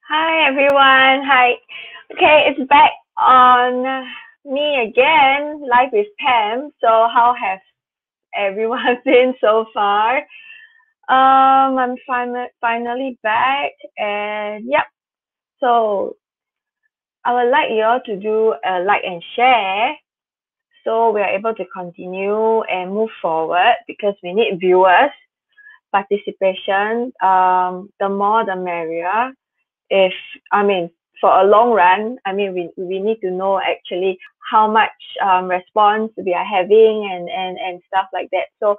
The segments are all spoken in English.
Hi everyone. Hi. Okay, it's back on me again, live with Pam. So how has everyone been so far? I'm finally back, and yep. So I would like you all to do a like and share, so we are able to continue and move forward because we need viewers participation. The more the merrier. If I mean for a long run, I mean we need to know actually how much response we are having and stuff like that. So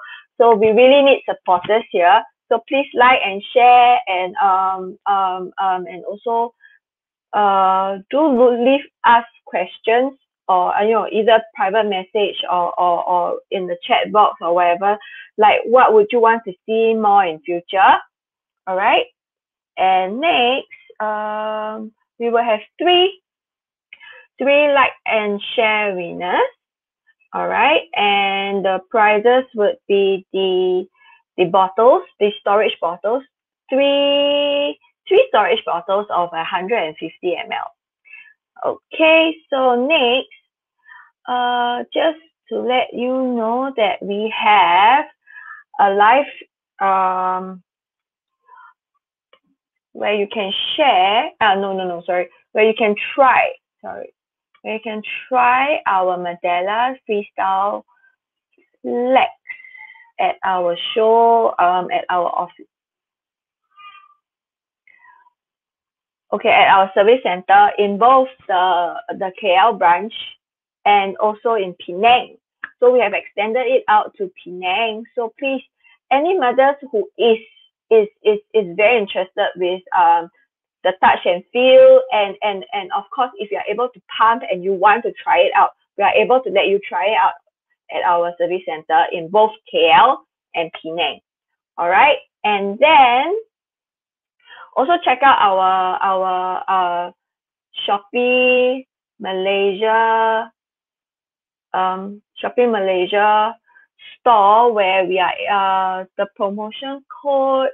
we really need supporters here. So please like and share and also do leave us questions or either private message or in the chat box or whatever. Like what would you want to see more in future? All right. And next, we will have three like and share winners. All right, and the prizes would be the bottles, the storage bottles, three storage bottles of 150 ml. Okay, so next, just to let you know that we have a live where you can share, sorry, where you can try, where you can try our Medela freestyle legs at our show, at our office. Okay, at our service center in both the KL branch and also in Penang. So we have extended it out to Penang. So please, any mothers who is very interested with the touch and feel and of course if you're able to pump and you want to try it out, we are able to let you try it out at our service center in both KL and Penang. All right, and then also check out our Shopee Malaysia store where we are the promotion code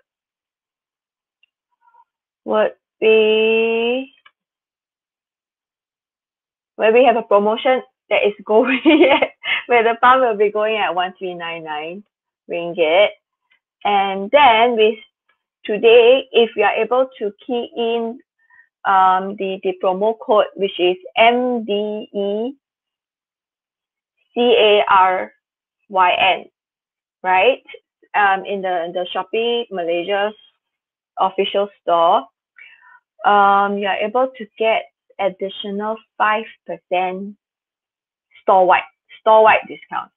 would be where we have a promotion that is going at where the pump will be going at 1399 ringgit. And then with today, if you are able to key in the promo code, which is MDECARYN, right? In the Shopee Malaysia's official store, you are able to get additional 5% store-wide discount.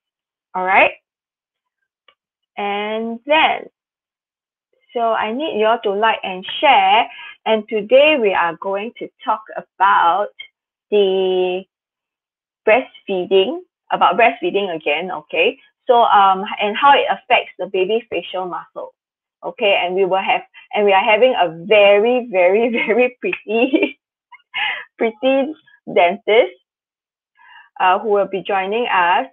All right. And then, so I need you all to like and share. And today we are going to talk about the breastfeeding again. Okay. So and how it affects the baby facial muscle. Okay, and we are having a very, very, very pretty pretty dentist who will be joining us,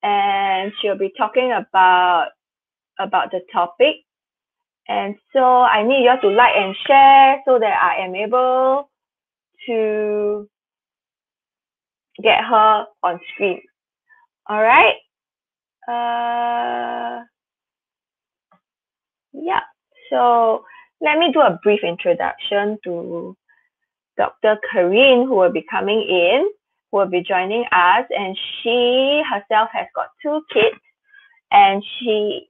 and she'll be talking about the topic. And so I need you all to like and share so that I am able to get her on screen. All right. Yeah. So let me do a brief introduction to Dr. Caryn, who will be coming in, who will be joining us, and she herself has got 2 kids, and she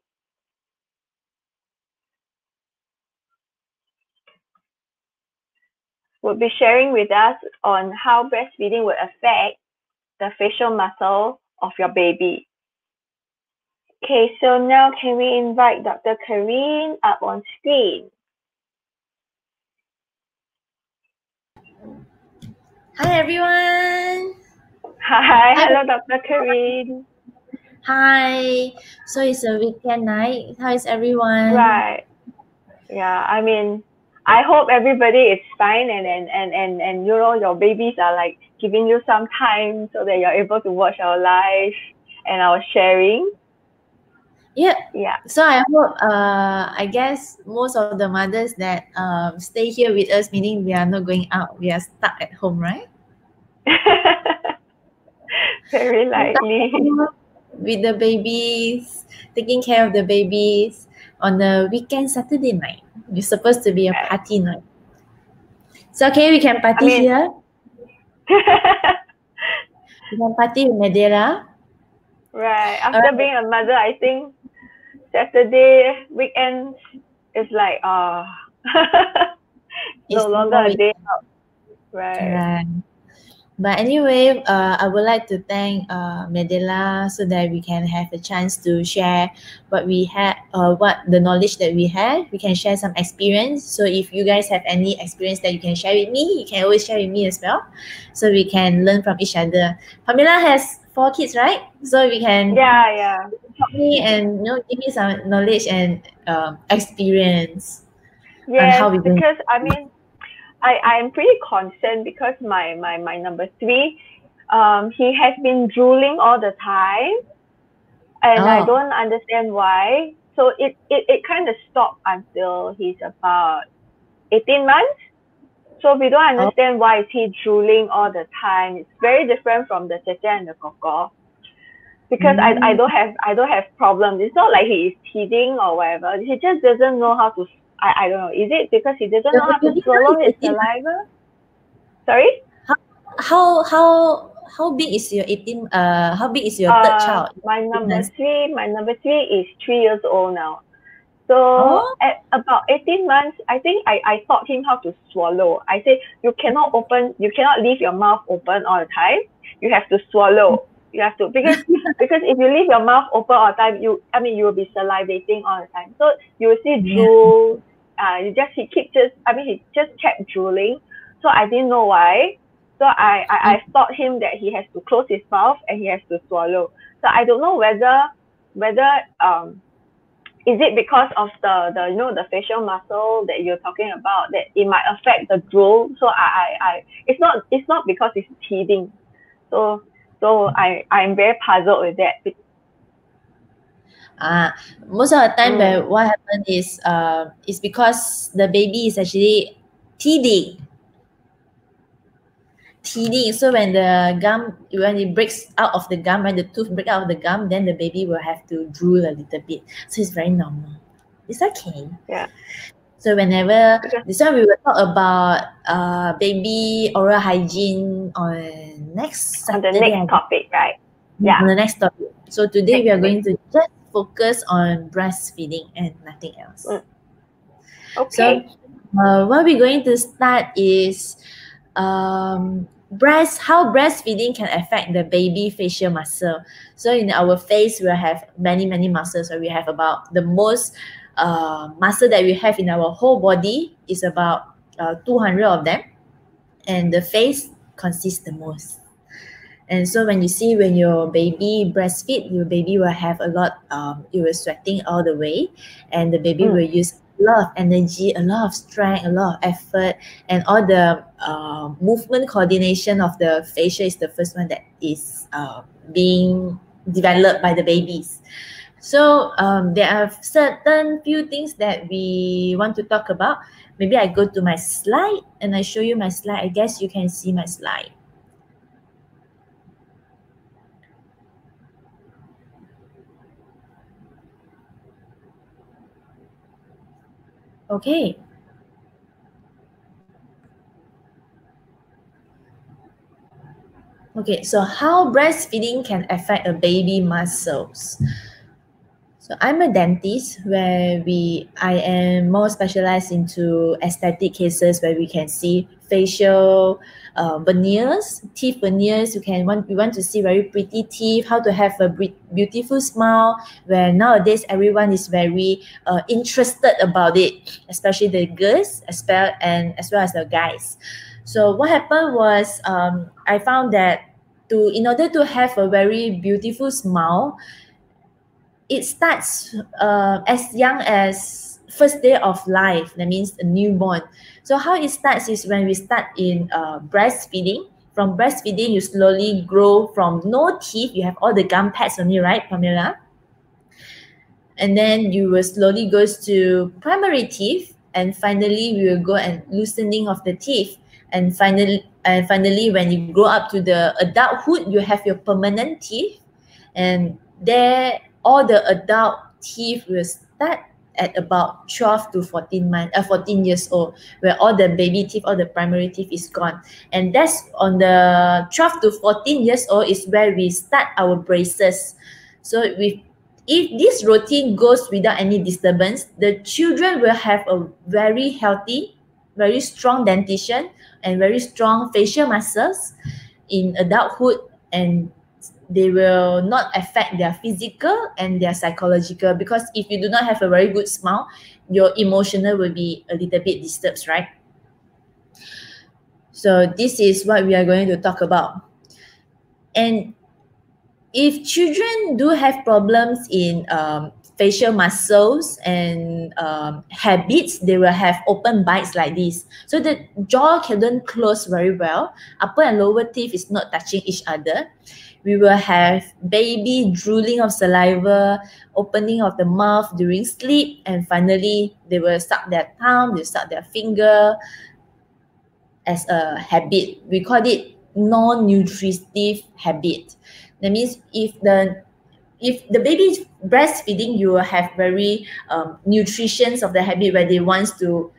will be sharing with us on how breastfeeding will affect the facial muscle of your baby. Okay, so now can we invite Dr. Caryn up on screen? Hi everyone. Hi, hello Dr. Caryn. Hi. So it's a weekend night. How is everyone? Right. Yeah, I mean, I hope everybody is fine and you know your babies are like giving you some time so that you're able to watch our live and our sharing. Yeah. Yeah. So I hope, I guess most of the mothers that stay here with us, meaning we are not going out, we are stuck at home, right? Very Stuck at likely. home with the babies, taking care of the babies on the weekend Saturday night. It's supposed to be a Right. party night. So okay, we can I party mean, here. We can party with Medela. right. All After right. being a mother, I think Saturday weekends is like It's no no longer more a weekend. day out. Right. Correct. But anyway, I would like to thank Medela so that we can have a chance to share what we had, what the knowledge that we had. We can share some experience. So if you guys have any experience that you can share with me, you can always share with me as well. So we can learn from each other. Pamela has 4 kids, right? So we can Yeah, yeah. help me and give me some knowledge and experience on Yes, how we going. because I mean, I'm pretty concerned because my number three, he has been drooling all the time, and I Oh, don't understand why. So it kind of stopped until he's about 18 months. So we don't oh, understand why is he drooling all the time. It's very different from the Cheche and the Koko. Because mm. I don't have problems. It's not like he is teething or whatever. He just doesn't know how to. I don't know. Is it because he doesn't The know how to baby now swallow is his 18. saliva? Sorry. How big is your 18 how big is your third child? My 18 number months. three. My number three is 3 years old now. So Oh, at about 18 months, I think I taught him how to swallow. I say you cannot leave your mouth open all the time. You have to swallow. You have to because if you leave your mouth open all the time, you will be salivating all the time. So you will see yeah. drool. He just kept drooling. So I didn't know why. So I taught him that he has to close his mouth and he has to swallow. So I don't know whether is it because of the facial muscle that you're talking about that it might affect the drool? So I it's not because it's teething. So I'm very puzzled with that. Most of the time, Mm. what happened is because the baby is actually teething. Teething. So when it breaks out of the gum, when the tooth breaks out of the gum, then the baby will have to drool a little bit. So it's very normal. It's okay. Yeah, So whenever because this one we will talk about baby oral hygiene on next on the Saturday, next I guess, topic, right? Yeah, on the next topic. So today we are next. going to just focus on breastfeeding and nothing else. Mm. Okay. So what we're going to start is how breastfeeding can affect the baby facial muscle. So in our face, we'll have many muscles. So we have about the most muscle that we have in our whole body is about 200 of them, and the face consists the most. And so when your baby breastfeed, your baby will have a lot, it will sweating all the way, and the baby will use a lot of energy, a lot of strength, a lot of effort, and all the movement coordination of the facial is the first one that is being developed by the babies. So there are certain few things that we want to talk about. Maybe I go to my slide and I show you my slide. I guess you can see my slide. Okay. Okay, so how breastfeeding can affect a baby muscles. So I'm a dentist where I am more specialized into aesthetic cases where we can see facial veneers, teeth veneers. We want to see very pretty teeth, how to have a beautiful smile. Where nowadays everyone is very interested about it, especially the girls as well as the guys. So what happened was I found that in order to have a very beautiful smile, it starts as young as first day of life. That means a newborn. So how it starts is when we start in breastfeeding. From breastfeeding, you slowly grow from no teeth. You have all the gum pads on you, right, Pamela? and then you will slowly goes to primary teeth, and finally we will go and loosening of the teeth, and finally when you grow up to the adulthood, you have your permanent teeth, and there all the adult teeth will start at about 12 to 14 years old, where all the baby teeth, all the primary teeth is gone. And that's on the 12 to 14 years old is where we start our braces. So if this routine goes without any disturbance, the children will have a very healthy, very strong dentition and very strong facial muscles in adulthood, and they will not affect their physical and their psychological, because if you do not have a very good smile, your emotional will be a little bit disturbed, right? So this is what we are going to talk about. And if children do have problems in facial muscles and habits, they will have open bites like this. So the jaw couldn't close very well. Upper and lower teeth is not touching each other. We will have baby drooling of saliva, opening of the mouth during sleep, and finally they will suck their thumb, they suck their finger as a habit. We call it non-nutritive habit. That means if the baby is breastfeeding, you will have very nutritions of the habit where they want to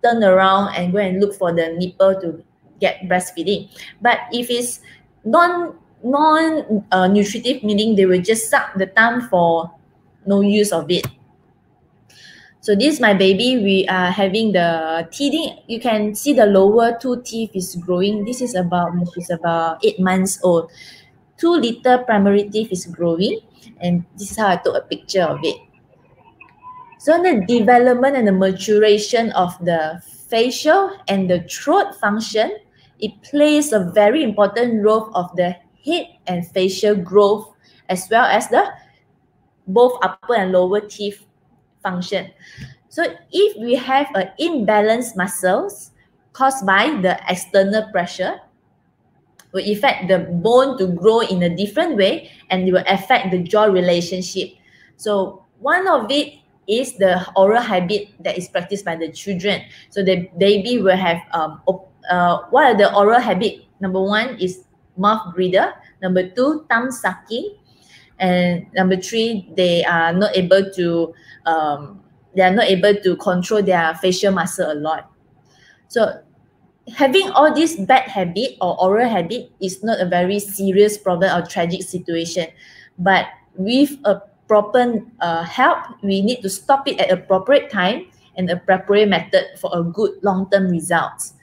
turn around and go and look for the nipple to get breastfeeding. But if it's non-nutritive, meaning they will just suck the thumb for no use of it. So this is my baby. We are having the teething. You can see the lower two teeth is growing. This is about, she's about 8 months old. 2 little primary teeth is growing, and this is how I took a picture of it. So the development and the maturation of the facial and the throat function, it plays a very important role of the head and facial growth, as well as the both upper and lower teeth function. So if we have an imbalanced muscles caused by the external pressure, will affect the bone to grow in a different way, and it will affect the jaw relationship. So one of it is the oral habit that is practiced by the children. So the baby will have what are the oral habit? Number 1 is mouth breather. Number 2, thumb sucking. And number 3, they are not able to control their facial muscle a lot. So having all this bad habit or oral habit is not a very serious problem or tragic situation, but with a proper help, we need to stop it at appropriate time and appropriate method for a good long-term results.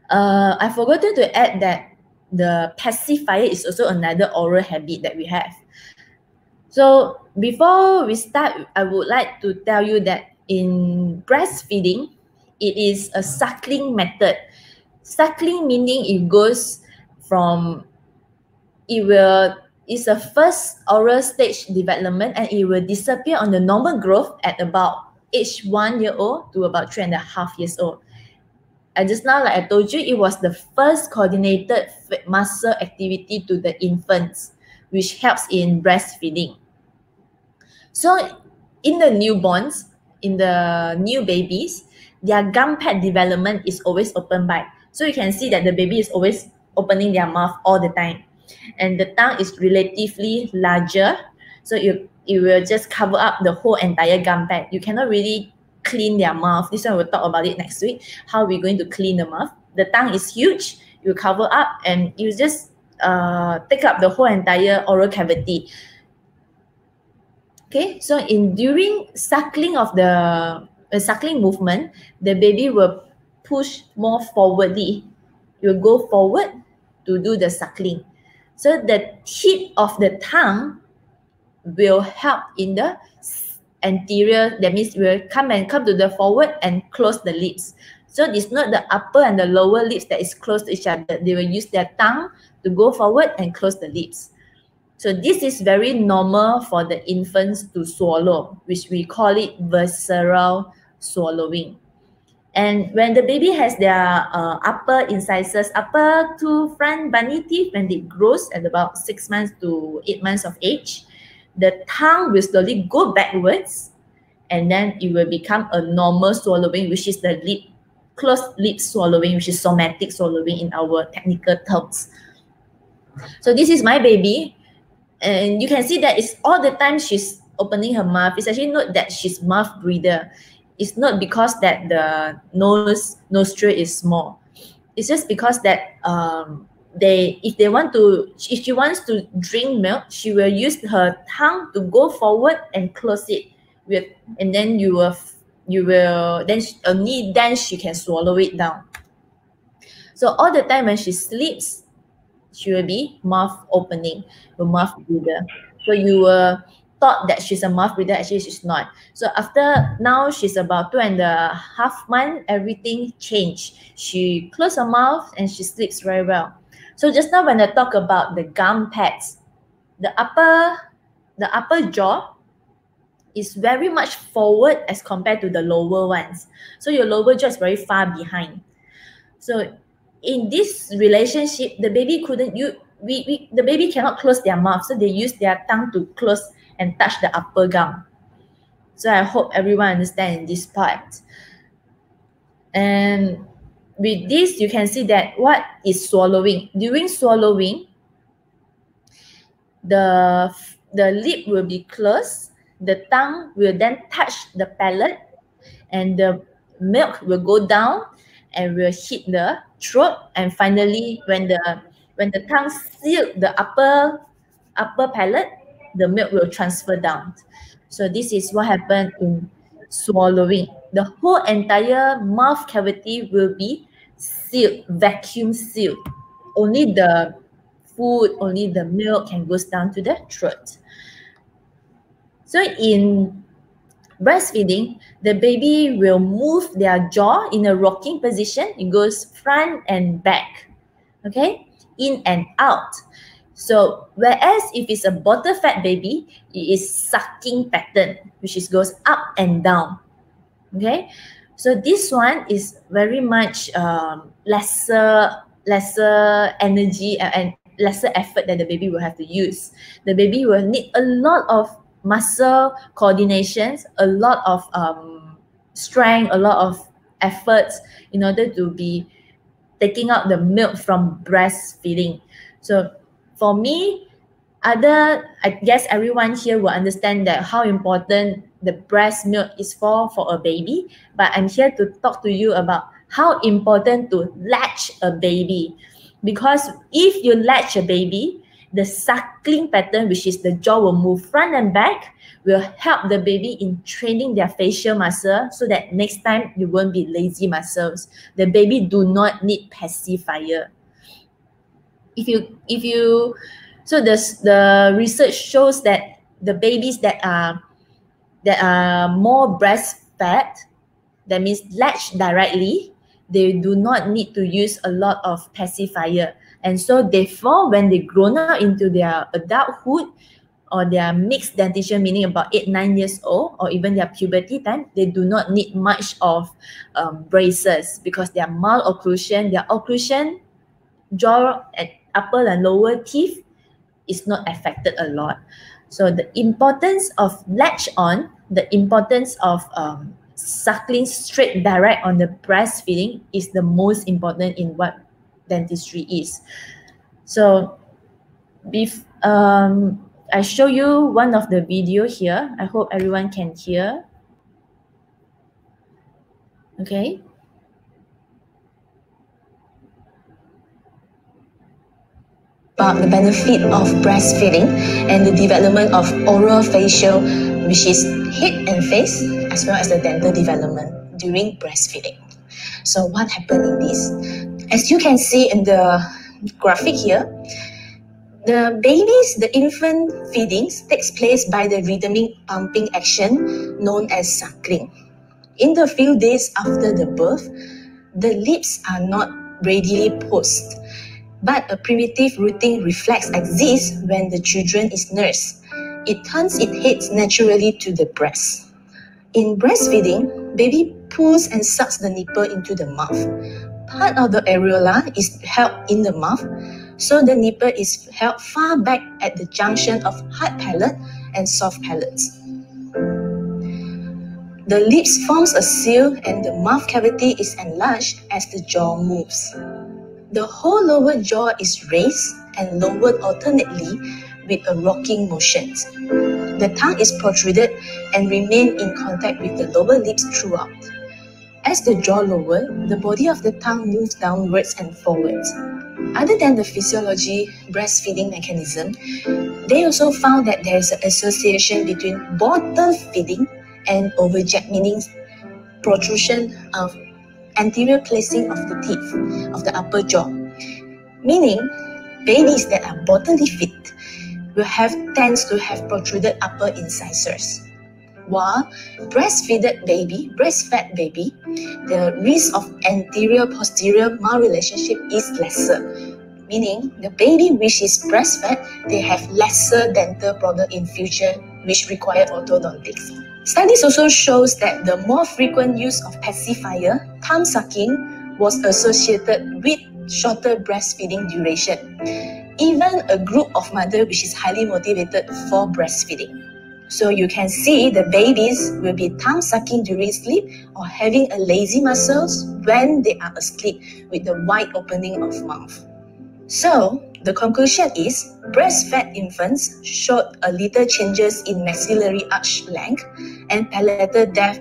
I forgot to add that the pacifier is also another oral habit that we have. So before we start, I would like to tell you that in breastfeeding, it is a suckling method. Suckling meaning it goes from, it's a first oral stage development, and it will disappear on the normal growth at about age 1 year old to about 3.5 years old. And just now, like I told you, it was the first coordinated muscle activity to the infants, which helps in breastfeeding. So in the newborns, in the new babies, their gum pad development is always open bite. So you can see that the baby is always opening their mouth all the time. And the tongue is relatively larger. So it will just cover up the whole entire gum pad. You cannot really clean their mouth. This one we'll talk about it next week, how we're going to clean the mouth. The tongue is huge. You cover up and you just take up the whole entire oral cavity. Okay, so during suckling of the suckling movement, the baby will push more forwardly. It will go forward to do the suckling. So the tip of the tongue will help in the anterior, that means it will come to the forward and close the lips. So it's not the upper and the lower lips that is close to each other. They will use their tongue to go forward and close the lips. So this is very normal for the infants to swallow, which we call it visceral swallowing. And when the baby has their upper incisors, upper 2 front bunny teeth, when it grows at about 6 months to 8 months of age, the tongue will slowly go backwards, and then it will become a normal swallowing, which is the closed lip swallowing, which is somatic swallowing in our technical terms. So this is my baby, and you can see that it's all the time she's opening her mouth. It's actually not that she's mouth breather. It's not because that the nostril is small. It's just because that if she wants to drink milk, she will use her tongue to go forward and close it and then only then she can swallow it down. So all the time when she sleeps, she will be mouth opening, a mouth breather. So you were thought that she's a mouth breather, actually she's not. So after now she's about 2.5 months, everything changed. She closed her mouth and she sleeps very well. So just now when I talk about the gum pads, the upper jaw is very much forward as compared to the lower ones. So your lower jaw is very far behind. So in this relationship, the baby the baby cannot close their mouth, so they use their tongue to close and touch the upper gum. So I hope everyone understands this part. And with this, you can see that what is swallowing. During swallowing, the lip will be closed, the tongue will then touch the palate, and the milk will go down and will hit the throat, and finally when the tongue seals the upper palate, the milk will transfer down. So this is what happened in swallowing. The whole entire mouth cavity will be sealed, vacuum sealed. Only the food, only the milk can go down to the throat. So in breastfeeding, the baby will move their jaw in a rocking position. It goes front and back, okay, in and out. So whereas if it's a bottle-fed baby, it is sucking pattern, which goes up and down, okay. So this one is very much lesser energy and lesser effort that the baby will have to use. The baby will need a lot of muscle coordinations, a lot of strength, a lot of efforts in order to be taking out the milk from breastfeeding. So for me, I guess everyone here will understand that how important the breast milk is for a baby, but I'm here to talk to you about how important to latch a baby. Because if you latch a baby, the suckling pattern, which is the jaw will move front and back, will help the baby in training their facial muscle so that next time you won't be lazy muscles. The baby do not need pacifier. So the research shows that the babies that are more breastfed, that means latched directly, they do not need to use a lot of pacifier. And so therefore, when they grown up into their adulthood or their mixed dentition, meaning about 8-9 years old, or even their puberty time, they do not need much of braces because their malocclusion, their occlusion, jaw and upper and lower teeth is not affected a lot. So the importance of latch on, the importance of suckling straight direct on the breastfeeding is the most important in what dentistry is. So I show you one of the video here. I hope everyone can hear. Okay. About the benefit of breastfeeding and the development of oral facial, which is head and face, as well as the dental development during breastfeeding. So what happened in this? As you can see in the graphic here, the infant feedings takes place by the rhythmic pumping action known as suckling. In the few days after the birth, the lips are not readily pursed, but a primitive rooting reflex exists when the children is nursed. It turns its head naturally to the breast. In breastfeeding, baby pulls and sucks the nipple into the mouth. Part of the areola is held in the mouth, so the nipple is held far back at the junction of hard palate and soft palates. The lips forms a seal and the mouth cavity is enlarged as the jaw moves. The whole lower jaw is raised and lowered alternately with a rocking motion. The tongue is protruded and remain in contact with the lower lips throughout. As the jaw lowers, the body of the tongue moves downwards and forwards. Other than the physiology breastfeeding mechanism, they also found that there is an association between bottom feeding and overjet, meaning protrusion of anterior placing of the teeth of the upper jaw. Meaning, babies that are bottomly fed tends to have protruded upper incisors. While breastfed baby, the risk of anterior-posterior malrelationship is lesser. Meaning, the baby which is breastfed, they have lesser dental problem in future which require orthodontics. Studies also shows that the more frequent use of pacifier, thumb sucking, was associated with shorter breastfeeding duration. Even a group of mothers which is highly motivated for breastfeeding. So you can see the babies will be thumb sucking during sleep or having a lazy muscles when they are asleep with the wide opening of mouth. So the conclusion is breastfed infants showed a little changes in maxillary arch length and palatal depth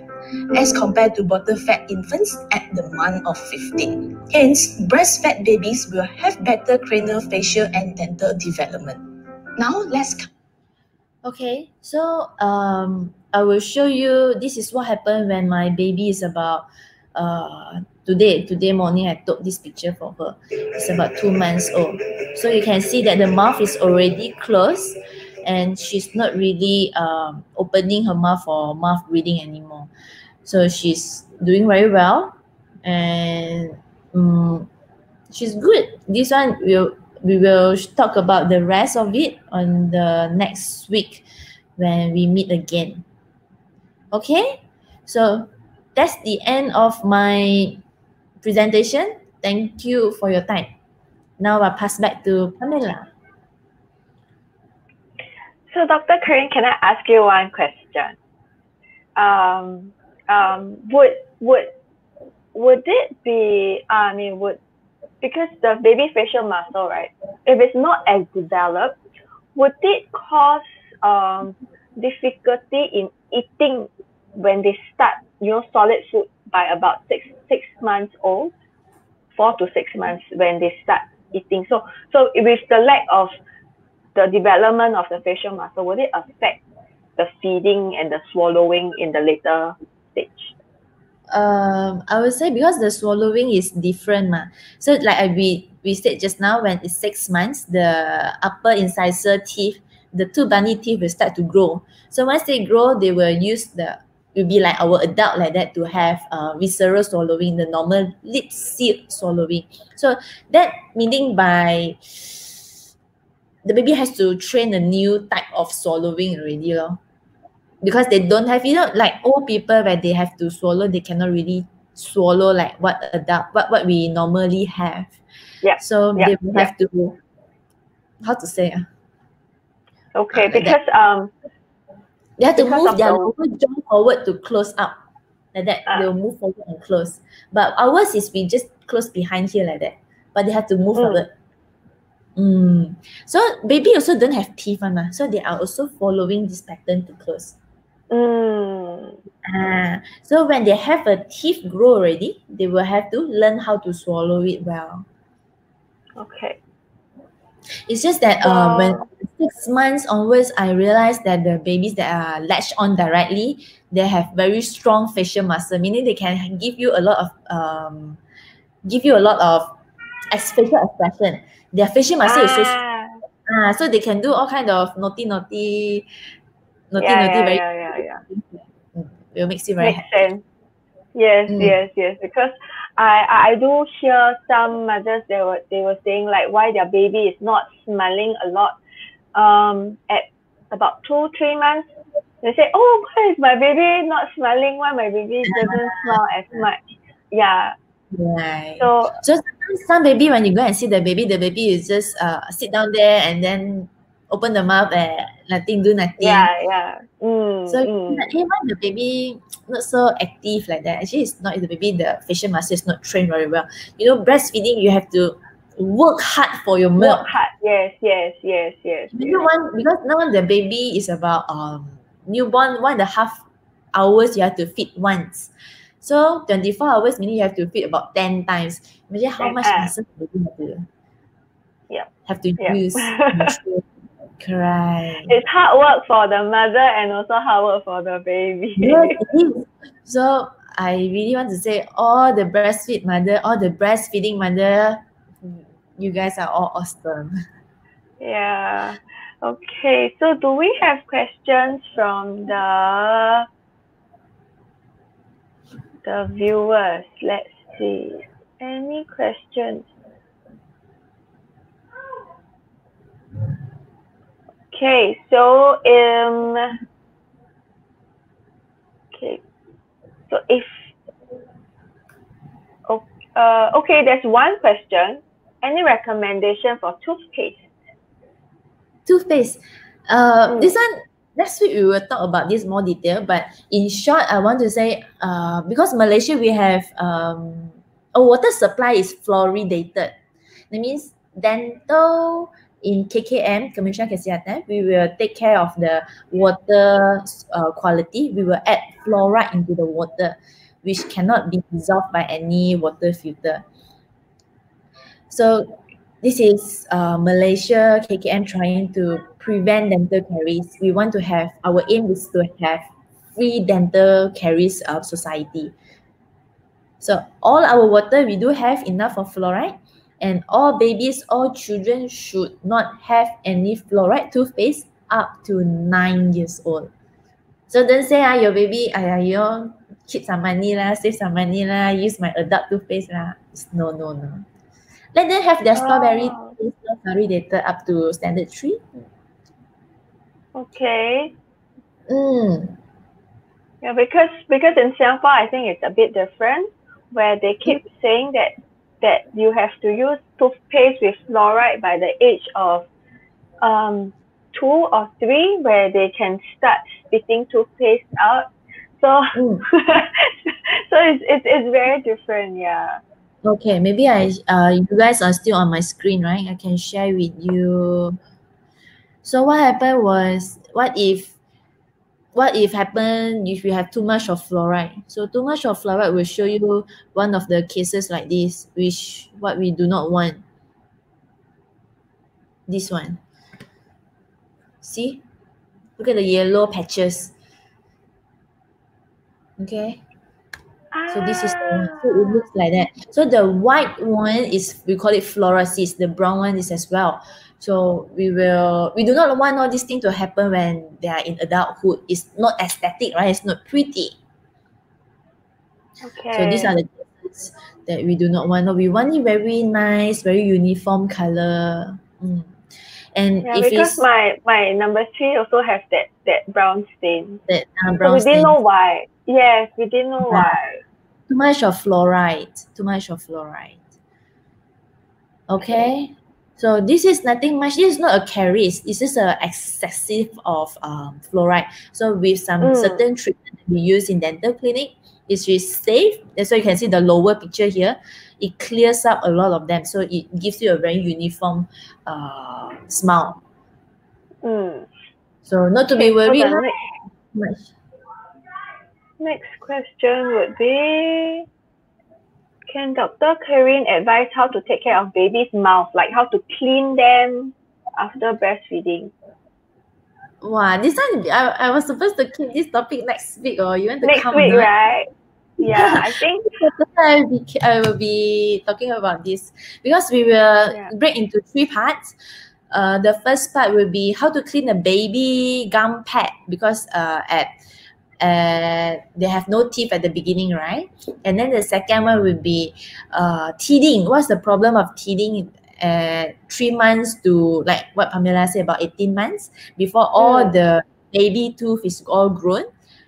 as compared to bottom-fed infants at the month of 15. Hence, breastfed babies will have better craniofacial and dental development. Now, let's... Okay, so I will show you, this is what happened when my baby is about, today morning I took this picture for her. It's about 2 months old. So you can see that the mouth is already closed and she's not really opening her mouth for mouth breathing anymore. So she's doing very well and she's good. This one we will talk about the rest of it on the next week when we meet again. Okay, so that's the end of my presentation. Thank you for your time. Now I'll pass back to Pamela. So Dr. Caryn, can I ask you one question? Would it be, because the baby facial muscle, right, if it's not as developed, would it cause difficulty in eating when they start, solid food by about six months old, 4 to 6 months when they start eating? So with the lack of the development of the facial muscle, would it affect the feeding and the swallowing in the later stage? I would say because the swallowing is different. So like we said just now, when it's 6 months, the upper incisor teeth, the 2 bunny teeth will start to grow. So once they grow, they will will be like our adult like that to have visceral swallowing, the normal lip seal swallowing. So that meaning by the baby has to train a new type of swallowing already, because they don't have, like old people where they have to swallow, they cannot really swallow like what we normally have. So they will have to, how to say? Okay, because they have to move their lower jaw forward to close up. Like that, they'll move forward and close. But ours is we just close behind here like that. But they have to move forward. So baby also don't have teeth, so they are also following this pattern to close. So when they have a teeth grow already, they will have to learn how to swallow it well. Okay. It's just that when 6 months onwards, I realized that the babies that are latched on directly, they have very strong facial muscle, meaning they can give you a lot of facial expression. Their facial muscle is so strong. So they can do all kind of naughty very. It makes you very happy. Sense. Yes. Because I do hear some mothers, they were saying like why their baby is not smiling a lot. At about 2-3 months, they say, oh, why is my baby not smiling? Why my baby doesn't smile as much? Right. So sometimes some baby, when you go and see the baby is just sit down there and then open the mouth and nothing, do nothing. Yeah. So even the baby not so active like that. Actually, it's not the baby. The facial muscle is not trained very well. You know, breastfeeding, you have to work hard for your milk. Work hard. Yes. Because now the baby is about newborn 1.5 hours. You have to feed once. So 24 hours meaning you have to feed about 10 times. Imagine how much muscle the baby have to use. Correct. It's hard work for the mother and also hard work for the baby. Yes, it is. So I really want to say all the breastfeed mother, all the breastfeeding mother, you guys are all awesome. Yeah. Okay. So do we have questions from the viewers? Let's see. Any questions? Okay, so there's one question. Any recommendation for toothpaste? Toothpaste. This one, next week we will talk about this more detail. But in short, I want to say, because Malaysia we have our water supply is fluoridated. That means dental in KKM, Kementerian Kesihatan, we will take care of the water quality. We will add fluoride into the water, which cannot be dissolved by any water filter. So this is Malaysia KKM trying to prevent dental caries. We want to have, our aim is to have free dental caries of society. So all our water, we do have enough of fluoride, and all babies, all children should not have any fluoride toothpaste up to 9 years old. So don't say your baby, you keep some money lah, save some money lah, use my adult toothpaste lah. No. Let them have their strawberry fluoridated up to standard 3. Okay. Yeah, because in Singapore, I think it's a bit different, where they keep saying that you have to use toothpaste with fluoride by the age of 2 or 3, where they can start spitting toothpaste out. So so it's very different, yeah. Okay, maybe you guys are still on my screen, right? I can share with you. So what happened was, what if happen if you have too much of fluoride? So too much of fluoride will show you one of the cases like this, which what we do not want. This one. See? Look at the yellow patches. Okay. So this is the one. So it looks like that. So the white one is, we call it fluorosis. The brown one is as well. So we do not want all these things to happen when they are in adulthood. It's not aesthetic, right? It's not pretty. Okay. So these are the things that we do not want. No, we want it very nice, very uniform color. And yeah, if because my number 3 also has that brown stain. That so brown we stain. didn't know why. Yes, we didn't know why. Too much of fluoride. Okay. So this is nothing much. This is not a caries. This is a excessive of fluoride. So with some certain treatment that we use in dental clinic, it's safe. That's why you can see the lower picture here. It clears up a lot of them. So it gives you a very uniform smile. So not to be worried. Next question would be, can Dr. Caryn advise how to take care of baby's mouth, like how to clean them after breastfeeding? Wow, this one, I was supposed to keep this topic next week, or you want to next come week, right? Yeah, I think I will be talking about this, because we will break into 3 parts. The first part will be how to clean a baby gum pad, because they have no teeth at the beginning, right? And then the second one will be teething. What's the problem of teething at 3 months to, like what Pamela said, about 18 months, before all the baby tooth is all grown.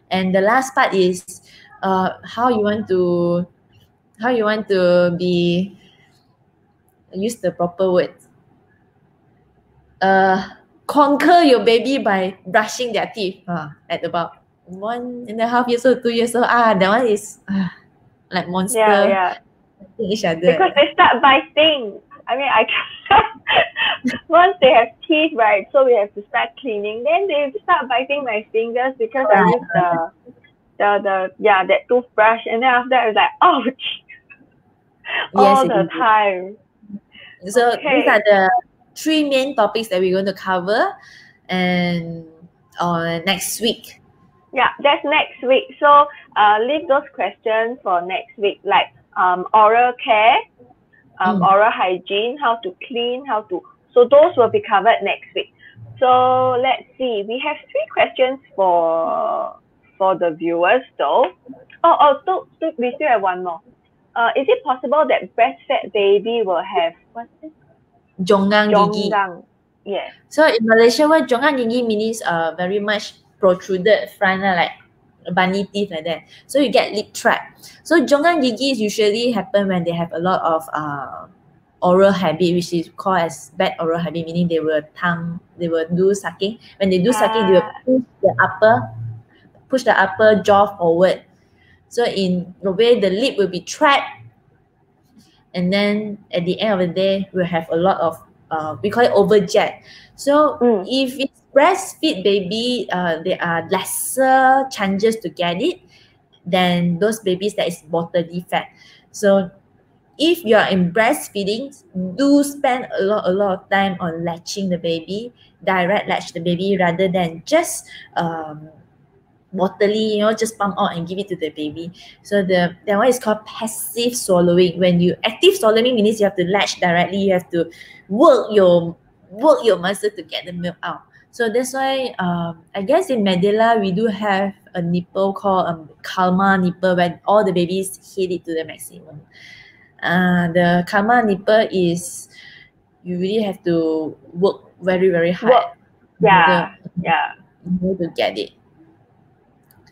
And the last part is how you want to use the proper words. conquer your baby by brushing their teeth at about 1.5 years old, 2 years old. That one is like monster. Yeah. Each other. Because they start biting. I mean, once they have teeth, right? So we have to start cleaning. Then they start biting my fingers because I use that toothbrush, and then after that it's like, ouch, all the time. So these are the 3 main topics that we're going to cover, and on next week. Yeah, that's next week. So leave those questions for next week, like oral care, oral hygiene, how to clean, so those will be covered next week. So let's see, we have 3 questions for the viewers though. So we still have one more. Is it possible that breastfed baby will have what's this? Jonggang gigi. Yes. So in Malaysia, what jonggang gigi means very much protruded front, like bunny teeth like that. So you get lip trap. So jonggang gigi usually happen when they have a lot of oral habit, which is called as bad oral habit, meaning they will do sucking. When they do sucking, they will push the upper jaw forward. So in a way, the lip will be trapped, and then at the end of the day, we'll have a lot of we call it overjet. So if it's breastfeed baby, there are lesser chances to get it than those babies that is bottle fed. So if you are in breastfeeding, do spend a lot of time on latching the baby, direct latch the baby rather than just bottly, just pump out and give it to the baby. So that one is called passive swallowing. When you active swallowing means you have to latch directly, you have to work your muscle to get the milk out. So that's why I guess in Medela we do have a nipple called Kalma nipple, where all the babies hit it to the maximum. The Kalma nipple is you really have to work very, very hard. Yeah. In order to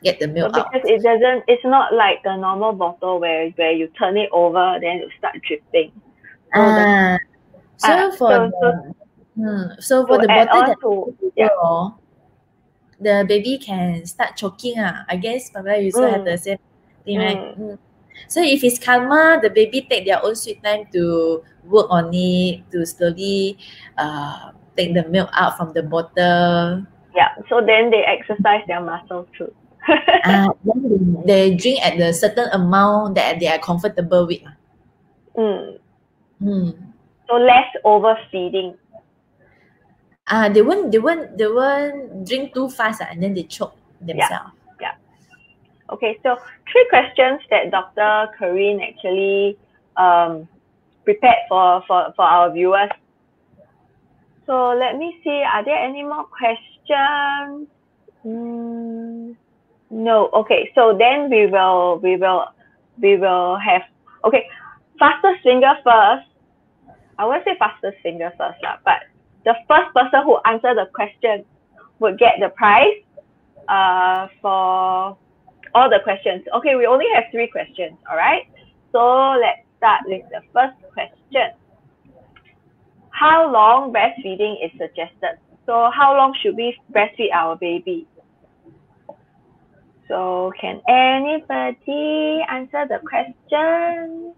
get the milk out. Because it's not like the normal bottle where you turn it over, then you start dripping. So for the bottle the baby can start choking. I guess Pamela, you also have the same thing, right? So if it's Kalma, the baby take their own sweet time to work on it, to slowly take the milk out from the bottle. Yeah, so then they exercise their muscles too. Then they drink at the certain amount that they are comfortable with. So less overfeeding. They won't drink too fast and then they choke themselves. Yeah. Okay, so 3 questions that Dr. Caryn actually prepared for our viewers. So let me see, are there any more questions? No. Okay, so then we will have, okay, fastest finger first. I won't say fastest finger first, but the first person who answer the question would get the prize for all the questions. Okay, we only have 3 questions, all right? So let's start with the first question. How long breastfeeding is suggested? So how long should we breastfeed our baby? So can anybody answer the question?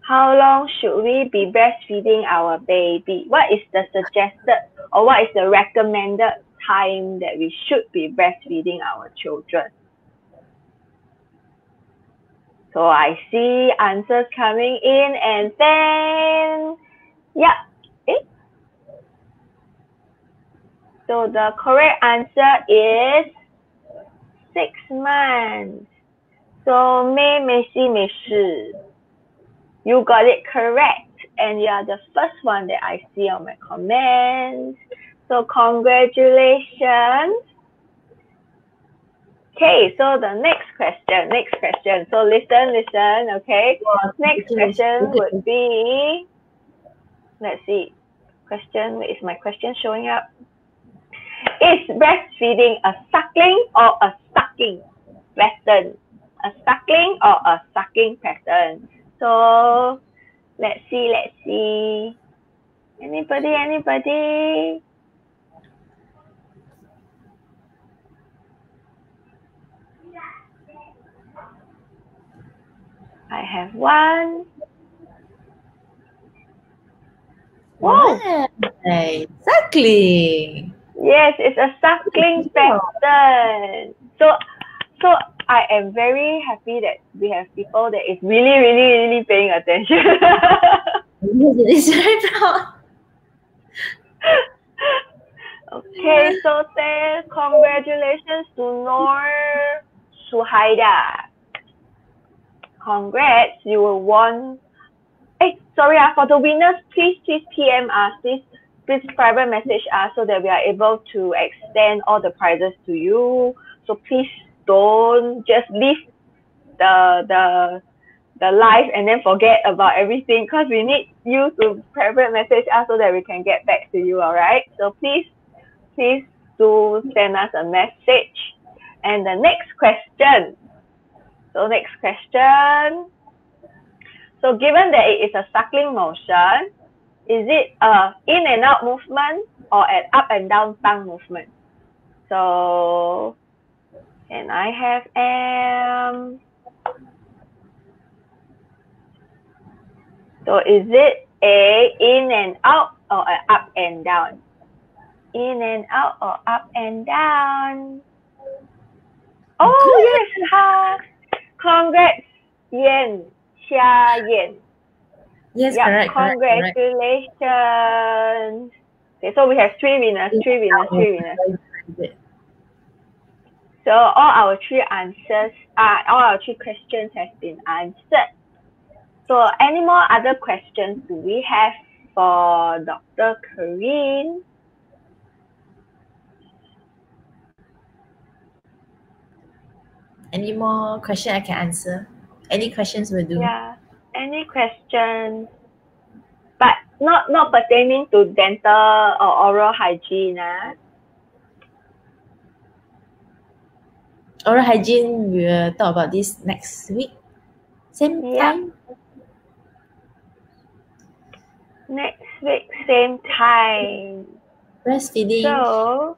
How long should we be breastfeeding our baby? What is the suggested or what is the recommended time that we should be breastfeeding our children? So I see answers coming in, and then, so the correct answer is 6 months. So没事. You got it correct, and you are the first one that I see on my comments. So congratulations. Okay, so the next question. So listen, okay? Next question would be, let's see. Is my question showing up? Is breastfeeding a suckling or a sucking pattern? A suckling or a sucking pattern? So let's see. Anybody? have one. Wow. Exactly. Yes, it's a suckling pattern. So I am very happy that we have people that is really paying attention. It is very proud. Okay, so say congratulations to Noor Suhaida. Congrats, you will won. Hey, sorry, for the winners, please PM us, please private message us so that we are able to extend all the prizes to you. So please don't just leave the live and then forget about everything, because we need you to private message us so that we can get back to you. All right, so please do send us a message. And the next question. So given that it is a suckling motion, is it a in and out movement or an up and down tongue movement? So can I have so is it a in and out or a up and down? In and out or up and down? Oh yes, congrats, Xia Yan. Yes, Yep, correct. congratulations. Correct. Okay, so we have three winners. So all our three questions have been answered. So any more other questions do we have for Dr. Caryn? Any more question I can answer? Any questions will do. Yeah, any questions, but not pertaining to dental or oral hygiene. Oral hygiene, we will talk about this next week. Same time? Next week, same time. Breastfeeding, So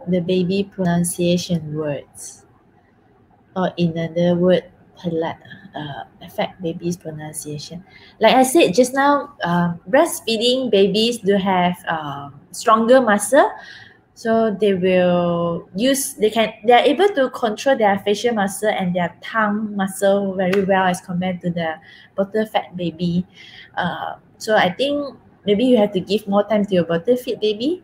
the baby pronunciation words. Or in another word, affect baby's pronunciation. Like I said just now, breastfeeding babies do have stronger muscle. So they are able to control their facial muscle and their tongue muscle very well as compared to the bottle-fed baby. So I think maybe you have to give more time to your bottle-fed baby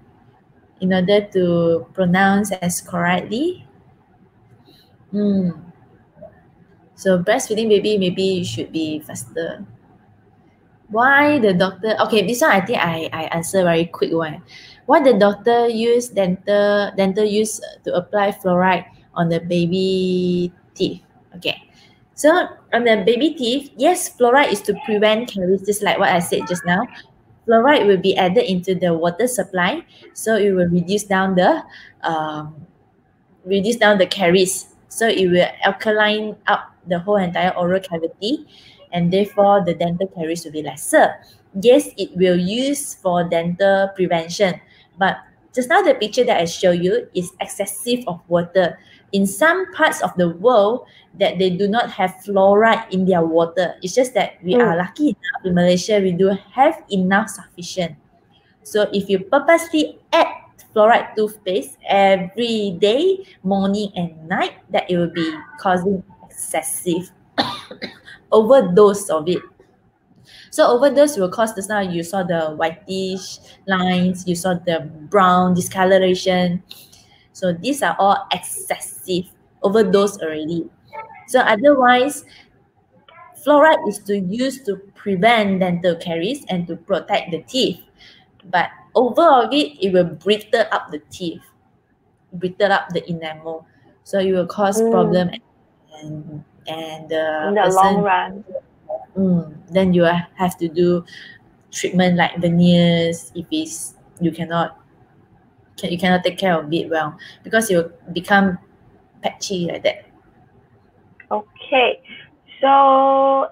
in order to pronounce as correctly. So breastfeeding baby, maybe you should be faster. Why the doctor? Okay, this one I think I answer very quick one. Why the doctor use dental use to apply fluoride on the baby teeth? Okay, so on the baby teeth, yes, fluoride is to prevent caries, just like what I said just now. Fluoride will be added into the water supply, so it will reduce down the caries. So it will alkaline up the whole entire oral cavity, and therefore the dental caries will be lesser. Yes, it will use for dental prevention, but just now the picture that I show you is excessive of water. In some parts of the world that they do not have fluoride in their water. It's just that we are lucky enough in Malaysia, we do have enough sufficient. So if you purposely add fluoride toothpaste every day, morning and night, that it will be causing excessive overdose of it. So overdose will cause, just now you saw the whitish lines, you saw the brown discoloration. So these are all excessive, overdose already. So otherwise, fluoride is to use to prevent dental caries and to protect the teeth. But over of it will brittle up the teeth, brittle up the enamel. So it will cause problem and the in the long run. Then you have to do treatment like veneers if you cannot take care of it well, because it will become patchy like that. Okay, so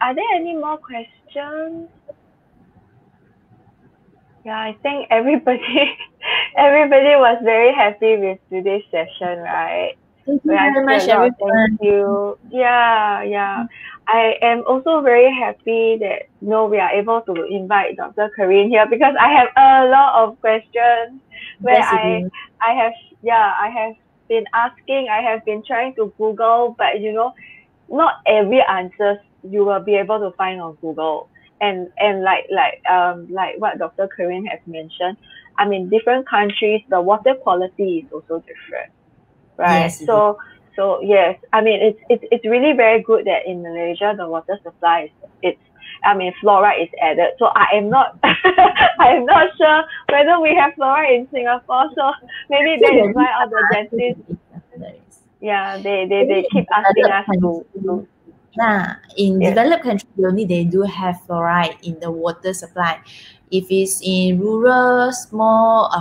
are there any more questions? Yeah, I think everybody was very happy with today's session, right? Thank you very much, everyone. Thank you. Yeah. I am also very happy that we are able to invite Dr. Caryn here because I have a lot of questions where Yes, it is. I have been asking, I have been trying to Google, but not every answers you will be able to find on Google. And like what Dr. Caryn has mentioned, I mean different countries the water quality is also different, right? Yes, it is. So yes, I mean it's really very good that in Malaysia the water supply is it's I mean fluoride is added. So I am not I am not sure whether we have fluoride in Singapore. So maybe that is why all the dentists they keep asking us to Yeah, in yes. developed countries only they do have fluoride in the water supply. If it's in rural, small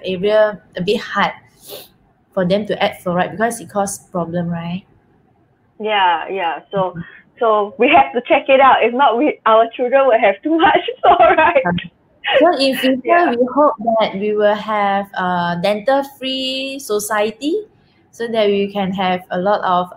area, a bit hard for them to add fluoride because it causes problem, right? Yeah. So we have to check it out. If not, our children will have too much fluoride. So in future, Yeah. we hope that we will have a dental-free society, so that we can have a lot of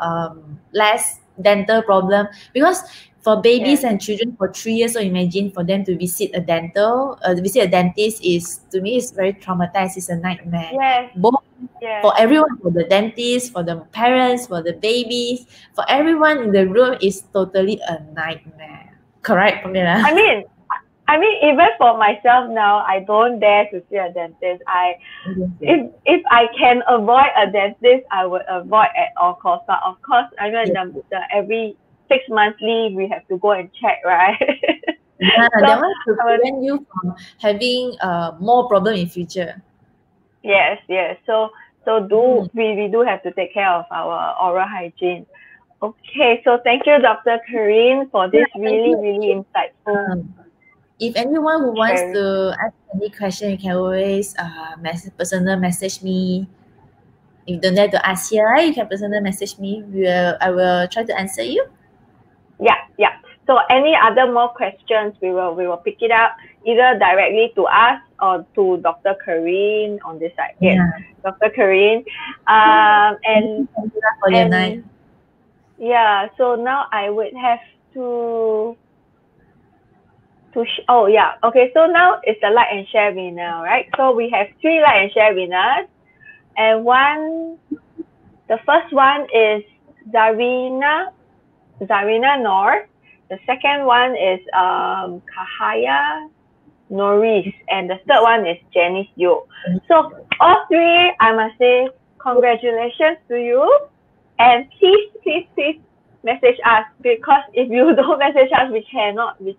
less dental problem. Because for babies Yes. and children for 3 years, so imagine for them to visit a dentist is to me is very traumatized. It's a nightmare. Yes. Both Yes. for everyone, for the dentist, for the parents, for the babies, for everyone in the room is totally a nightmare. Correct, Pamela? I mean, even for myself now, I don't dare to see a dentist. If I can avoid a dentist, I would avoid at all costs. But of course, I know Yes. the every 6 monthly we have to go and check, right? Yeah, So that one to I would prevent you from having more problem in future. yes. So Mm. we do have to take care of our oral hygiene. Okay, so thank you, Dr. Caryn, for Yeah, this thank really, you. really insightful If anyone who wants sharing. to ask any question, you can always personal message me. If you don't dare to ask here, right, you can personal message me. I will try to answer you. Yeah. So any other more questions, we will pick it up either directly to us or to Dr. Caryn on this side. Yes, Yeah. Dr. Caryn. Thank you, Angela, for your night. And yeah. So now I would have to oh yeah. Okay. So now it's the like and share winner, right? So we have 3 like and share winners, and the first one is Zarina Nor. The second one is Kahaya Norris, and the third one is Janice Yo. So all 3, I must say congratulations to you, and please message us, because if you don't message us, we cannot reach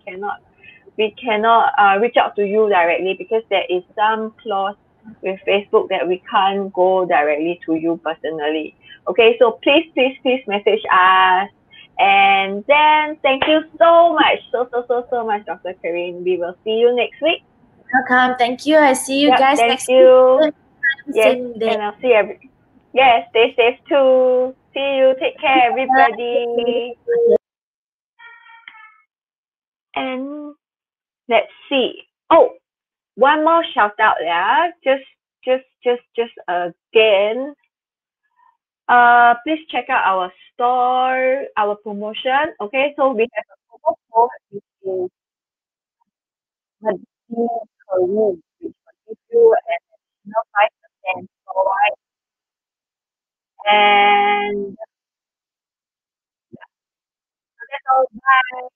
out to you directly, because there is some clause with Facebook that we can't go directly to you personally. Okay, so please message us. And then thank you so much, so much, Dr. Caryn. We will see you next week. Welcome. Thank you. I see you Yep, guys thank next you. week. Yes, Same day. and I'll see Yes, stay safe too. See you. Take care, everybody. And let's see. Oh, one more shout out, yeah. Just again. Please check out our store, our promotion. Okay, so we have a promo code which is Medela Peru, which will give you an additional 5% off. And that's all. Bye.